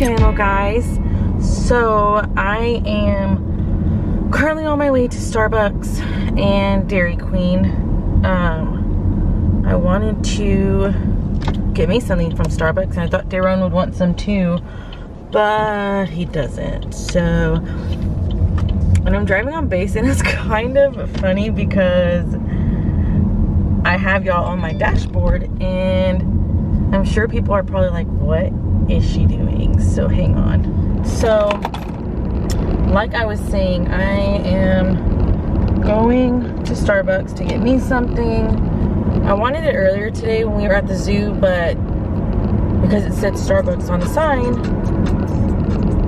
channel, guys. So I am currently on my way to Starbucks and Dairy Queen. I wanted to get me something from Starbucks, and I thought Derron would want some too, but he doesn't. So, and I'm driving on base, and it's kind of funny because I have y'all on my dashboard, and I'm sure people are probably like, what is she doing? So hang on. So, like I was saying, I am going to Starbucks to get me something. I wanted it earlier today when we were at the zoo, but because it said Starbucks on the sign,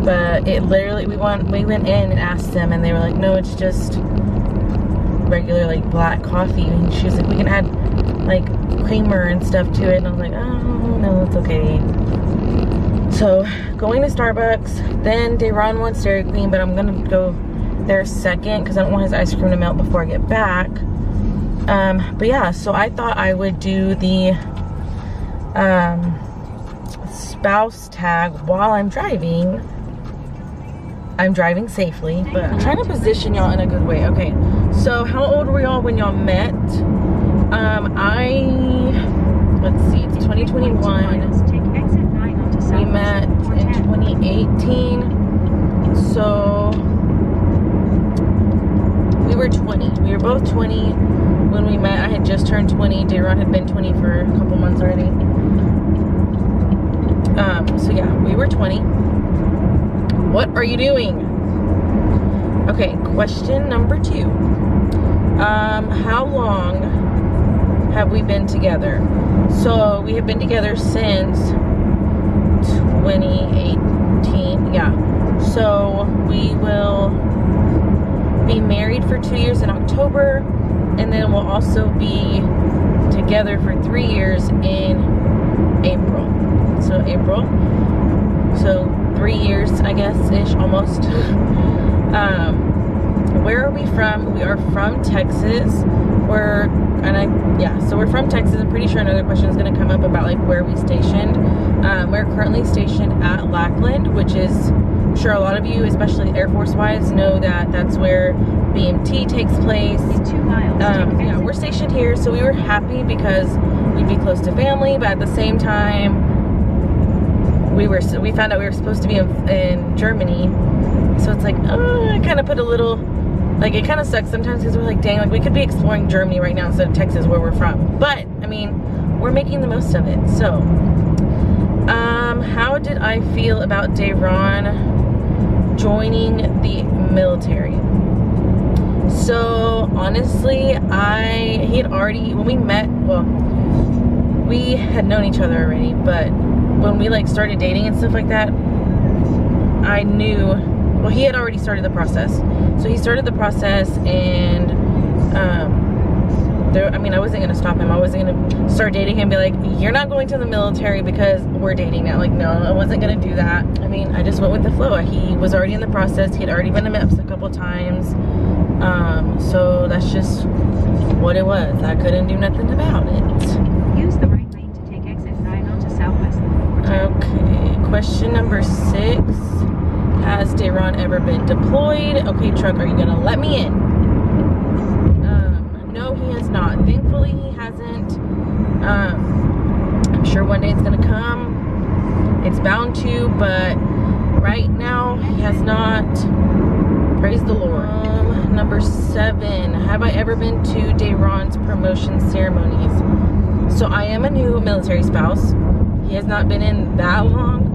but it literally, we went in and asked them, and they were like, no, it's just regular like black coffee. And she was like, we can add like creamer and stuff to it, and I was like, oh no, it's okay. So going to Starbucks, then Devron wants Dairy Queen, but I'm gonna go there second because I don't want his ice cream to melt before I get back. But yeah, so I thought I would do the spouse tag while I'm driving. I'm driving safely, but I'm trying to position y'all in a good way. Okay, so how old were y'all when y'all met? Let's see, it's 2021. We met in 2018. So we were 20. We were both 20 when we met. I had just turned 20. Derron had been 20 for a couple months already. So yeah, we were 20. What are you doing? Okay, question number 2. How long have we been together? So we have been together since 2018. Yeah. So we will be married for 2 years in October, and then we'll also be together for 3 years in April. So April. So 3 years, I guess, ish, almost. Where are we from? We are from Texas. So we're from Texas. I'm pretty sure another question is going to come up about like where we stationed. We're currently stationed at Lackland, which is, I'm sure a lot of you, especially Air Force wise, know that that's where BMT takes place. In 2 miles. Yeah, we're stationed here, so we were happy because we'd be close to family, but at the same time, we found out we were supposed to be in Germany, so it's like, it kind of put a little, like, it kind of sucks sometimes because we're like, dang, like we could be exploring Germany right now instead of Texas where we're from. But I mean, we're making the most of it. So how did I feel about Devron joining the military? So honestly, he had already, when we met, well, we had known each other already, but when we like started dating and stuff like that, I knew, well, he had already started the process. So he started the process, and I mean, I wasn't gonna stop him. I wasn't gonna start dating him and be like, you're not going to the military because we're dating now. Like, no, I wasn't gonna do that. I mean, I just went with the flow. He was already in the process. He had already been to MEPS a couple times. So that's just what it was. I couldn't do nothing about it. Use the right lane to take exit 9 onto Southwest. Okay, question number 6. Has Derron ever been deployed? Okay, truck, are you gonna let me in? No, he has not. Thankfully, he hasn't. I'm sure one day it's gonna come. It's bound to, but right now, he has not. Praise the Lord. Number 7, have I ever been to Derron's promotion ceremonies? So I am a new military spouse. He has not been in that long.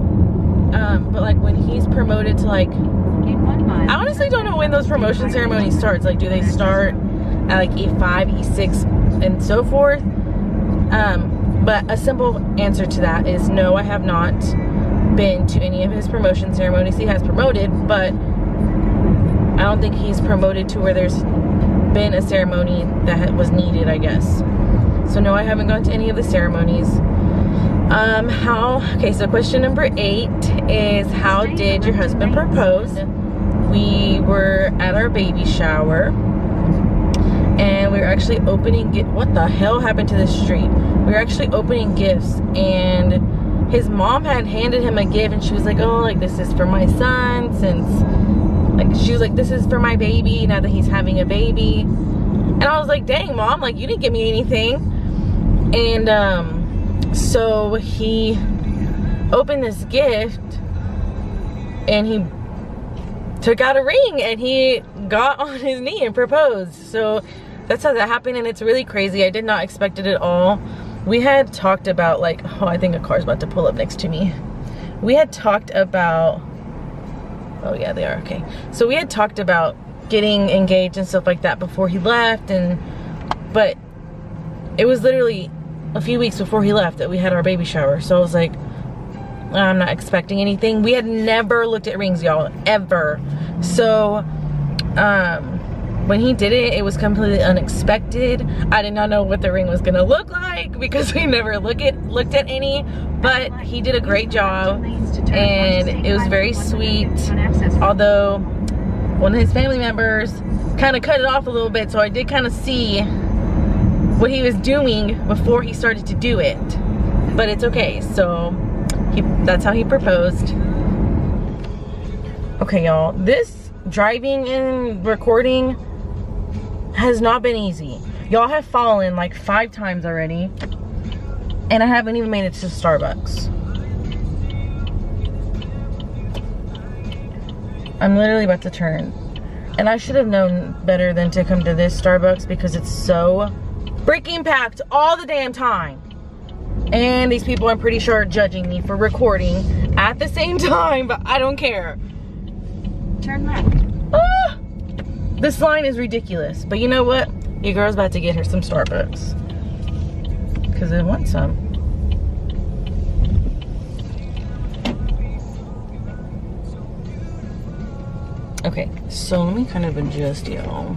But like when he's promoted to like, In 1 mile. I honestly don't know when those promotion ceremonies starts. Like, do they start at like E5, E6, and so forth? But a simple answer to that is no, I have not been to any of his promotion ceremonies. He has promoted, but I don't think he's promoted to where there's been a ceremony that was needed, I guess. So no, I haven't gone to any of the ceremonies. Okay, so question number 8 is, how did your husband propose? We were at our baby shower, and we were actually opening, what the hell happened to this street? We were actually opening gifts, and his mom had handed him a gift, and she was like, oh, like, this is for my son, since, like, she was like, this is for my baby now that he's having a baby. And I was like, dang, Mom, like, you didn't give me anything. And so he opened this gift, and he took out a ring, and he got on his knee and proposed. So that's how that happened, and it's really crazy. I did not expect it at all. We had talked about, like, oh, I think a car's about to pull up next to me. We had talked about, oh yeah, they are, okay. So we had talked about getting engaged and stuff like that before he left, but it was literally a few weeks before he left that we had our baby shower. So I was like, I'm not expecting anything. We had never looked at rings, y'all, ever. So when he did it, it was completely unexpected. I did not know what the ring was gonna look like because we never looked at any, but he did a great job, and it was very sweet. Although one of his family members kind of cut it off a little bit, so I did kind of see what he was doing before he started to do it, but it's okay. So that's how he proposed. Okay, y'all, this driving and recording has not been easy. Y'all have fallen like 5 times already, and I haven't even made it to Starbucks. I'm literally about to turn, and I should have known better than to come to this Starbucks because it's so freaking packed all the damn time. And these people, I'm pretty sure, are judging me for recording at the same time, but I don't care. Turn left. Ah! This line is ridiculous, but you know what? Your girl's about to get her some Starbucks because I want some. Okay, so let me kind of adjust y'all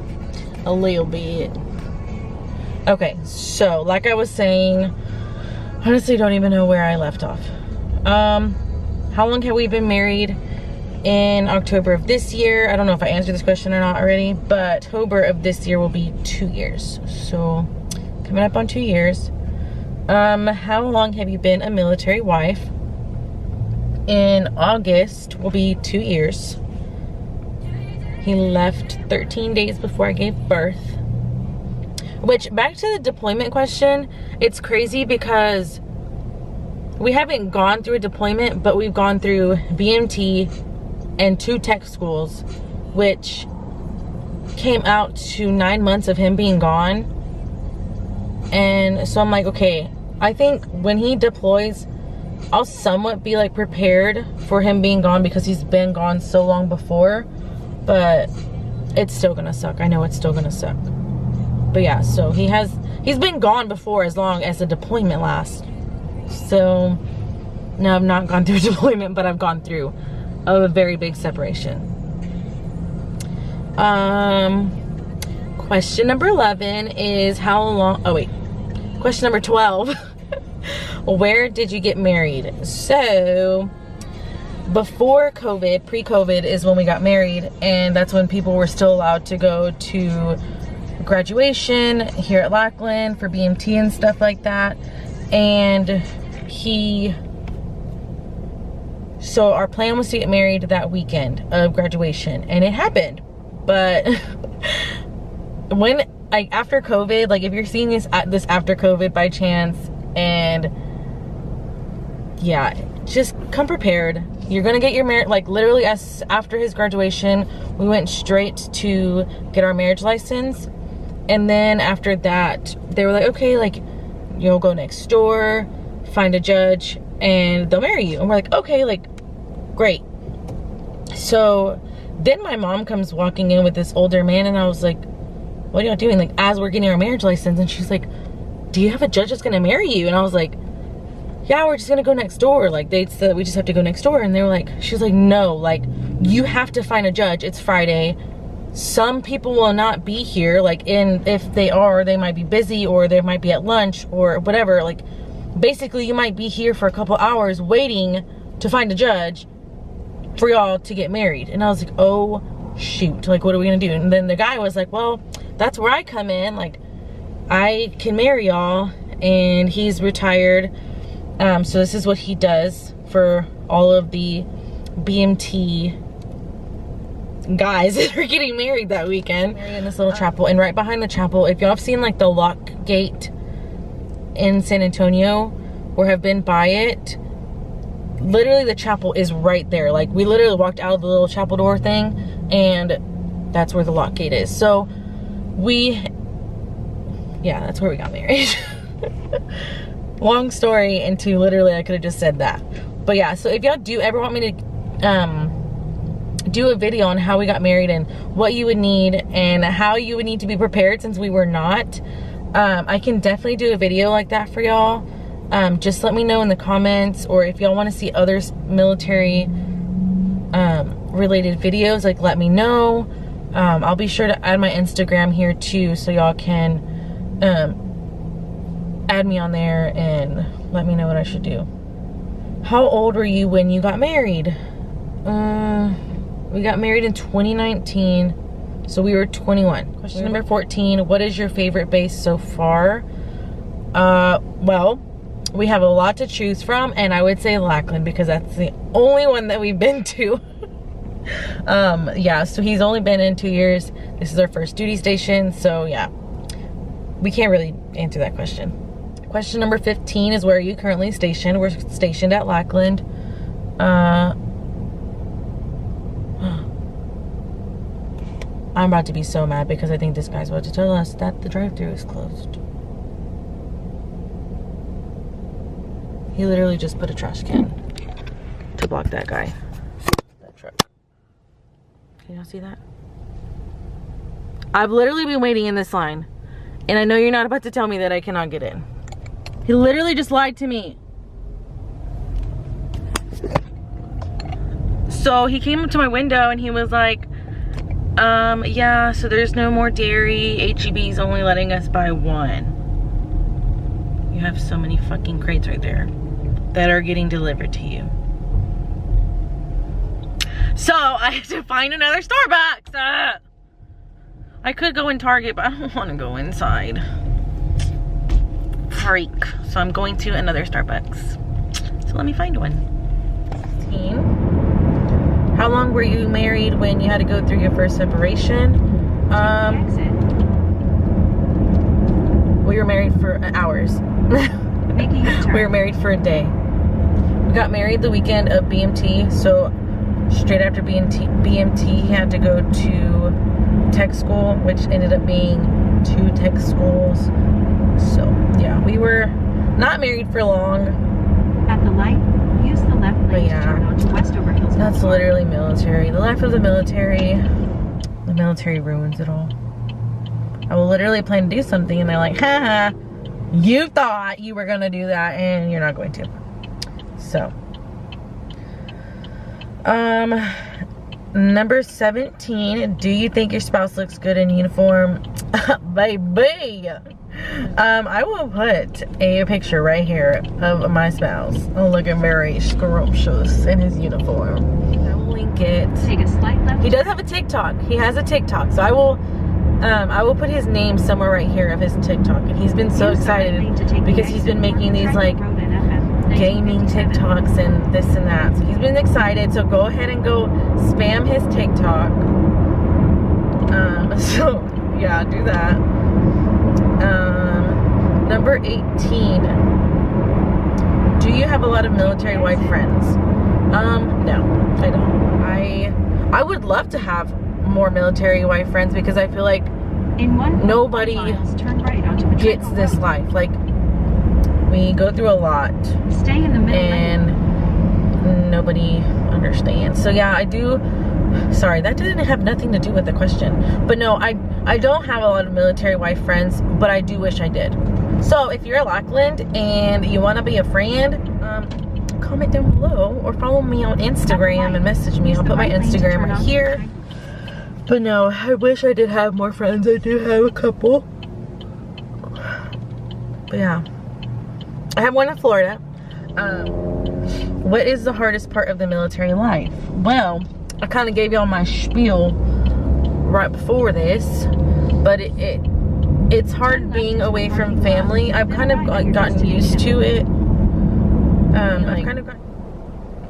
a little bit. Okay, so like I was saying, honestly don't even know where I left off. How long have we been married? In October of this year, I don't know if I answered this question or not already, but October of this year will be 2 years. So coming up on 2 years. How long have you been a military wife? In August will be 2 years. He left 13 days before I gave birth. Which, back to the deployment question, it's crazy because we haven't gone through a deployment, but we've gone through BMT and 2 tech schools, which came out to 9 months of him being gone. And so I'm like, okay, I think when he deploys, I'll somewhat be like prepared for him being gone because he's been gone so long before, but it's still gonna suck. I know it's still gonna suck. But yeah, so he's been gone before as long as the deployment lasts. So no, I've not gone through deployment, but I've gone through a very big separation. Question number 11 is how long, oh wait, question number 12. Where did you get married? So before COVID, pre-COVID is when we got married, and that's when people were still allowed to go to graduation here at Lackland for BMT and stuff like that. And so our plan was to get married that weekend of graduation, and it happened. But when, like, after COVID, like, if you're seeing this after COVID by chance, and yeah, just come prepared. You're gonna get your marriage, like, literally after his graduation, we went straight to get our marriage license. And then after that, they were like, okay, like, you'll go next door, find a judge, and they'll marry you. And we're like, okay, like, great. So then my mom comes walking in with this older man, and I was like, what are y'all doing? Like, as we're getting our marriage license, and she's like, do you have a judge that's gonna marry you? And I was like, yeah, we're just gonna go next door. Like, they said we just have to go next door. And they were like, she was like, no, like, you have to find a judge. It's Friday. Some people will not be here. Like, if they are, they might be busy, or they might be at lunch or whatever. Like, basically you might be here for a couple hours waiting to find a judge for y'all to get married. And I was like, oh shoot, like, what are we gonna do? And then the guy was like, well, that's where I come in. Like, I can marry y'all. And he's retired So this is what he does for all of the BMT guys that are getting married that weekend. Married in this little chapel, and right behind the chapel, if y'all have seen like the lock gate in San Antonio or have been by it, literally the chapel is right there. Like we literally walked out of the little chapel door thing, and that's where the lock gate is. So yeah, that's where we got married. Long story into literally I could have just said that. But yeah, so if y'all do ever want me to do a video on how we got married and what you would need and how you would need to be prepared since we were not, I can definitely do a video like that for y'all. Just let me know in the comments, or if y'all want to see other military related videos, like let me know. I'll be sure to add my Instagram here too, so y'all can add me on there and let me know what I should do. How old were you when you got married? We got married in 2019, so we were 21. Question number 14, what is your favorite base so far? Well, we have a lot to choose from, and I would say Lackland because that's the only one that we've been to. Yeah, so he's only been in 2 years. This is our first duty station, so yeah, we can't really answer that question. Question number 15 is, where are you currently stationed? We're stationed at Lackland. I'm about to be so mad because I think this guy's about to tell us that the drive-thru is closed. He literally just put a trash can to block that guy. That truck. Can y'all see that? I've literally been waiting in this line, and I know you're not about to tell me that I cannot get in. He literally just lied to me. So he came up to my window and he was like, yeah, so there's no more dairy. H-E-B's only letting us buy one. You have so many fucking crates right there that are getting delivered to you. So I have to find another Starbucks. I could go in Target, but I don't want to go inside. Freak. So I'm going to another Starbucks. So let me find one. How long were you married when you had to go through your first separation? We were married for hours. We were married for a day. We got married the weekend of BMT, so straight after BMT he had to go to tech school, which ended up being 2 tech schools. So yeah, we were not married for long. At the light, use the left lane to turn onto Westover Hills. That's literally military. The life of the military. The military ruins it all. I will literally plan to do something and they're like, haha, you thought you were gonna do that and you're not going to. So number 17, do you think your spouse looks good in uniform? Baby, I will put a picture right here of my spouse looking very scrumptious in his uniform. I will link it. Take a slight left. He does have a TikTok. He has a TikTok, so I will put his name somewhere right here of his TikTok, and he's been so excited because he's been making these like gaming TikToks and this and that. So he's been excited, so go ahead and go spam his TikTok. So yeah, do that. Number 18, do you have a lot of military wife friends? No, I don't. I would love to have more military wife friends because I feel like nobody gets this life. Like, we go through a lot. Stay in the middle and nobody understands. So yeah, I do. Sorry, that didn't have nothing to do with the question. But no, I don't have a lot of military wife friends, but I do wish I did. So if you're at Lackland and you want to be a friend, comment down below or follow me on Instagram and message me. I'll put my Instagram right here. But no, I wish I did have more friends. I do have a couple. But yeah, I have one in Florida. What is the hardest part of the military life? Well, I kind of gave y'all my spiel right before this, but it's hard being away from family. I've kind of gotten used to it, I've kind of got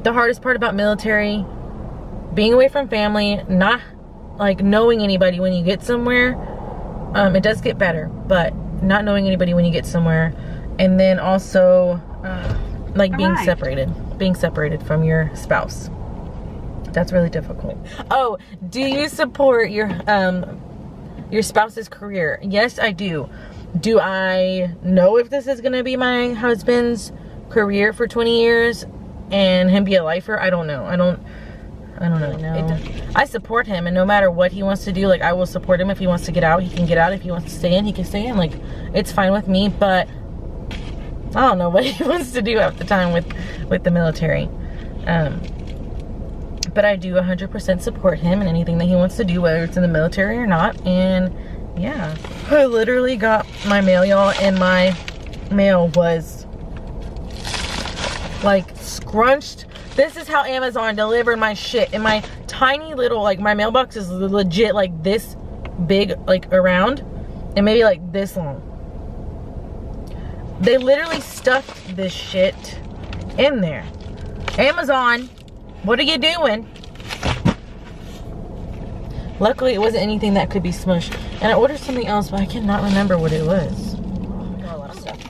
the hardest part about military, being away from family, not like knowing anybody when you get somewhere. It does get better, but not knowing anybody when you get somewhere, and then also like being separated from your spouse. That's really difficult. Oh, do you support your spouse's career? Yes, I do. Do I know if this is gonna be my husband's career for 20 years and him be a lifer? I don't know. I don't know. I support him, and no matter what he wants to do, like, I will support him. If he wants to get out, he can get out. If he wants to stay in, he can stay in. Like, it's fine with me, but I don't know what he wants to do at the time with the military. But I do 100% support him in anything that he wants to do, whether it's in the military or not. And yeah, I literally got my mail, y'all, and my mail was like scrunched. This is how Amazon delivered my shit in my tiny little, like, my mailbox is legit like this big, like, around, and maybe like this long. They literally stuffed this shit in there. Amazon, what are you doing? Luckily, it wasn't anything that could be smushed. And I ordered something else, but I cannot remember what it was. Got a lot of stuff.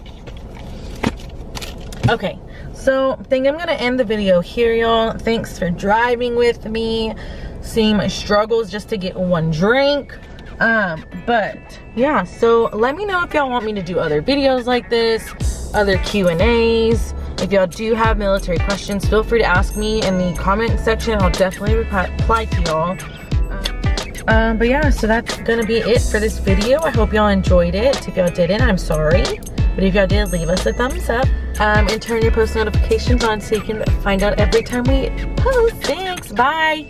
Okay, so I think I'm gonna end the video here, y'all. Thanks for driving with me, seeing my struggles just to get one drink. But yeah, so let me know if y'all want me to do other videos like this, other Q&As. If y'all do have military questions, feel free to ask me in the comment section. I'll definitely reply to y'all. But yeah, so that's gonna be it for this video. I hope y'all enjoyed it. If y'all didn't, I'm sorry. But if y'all did, leave us a thumbs up. And turn your post notifications on so you can find out every time we post. Thanks, bye.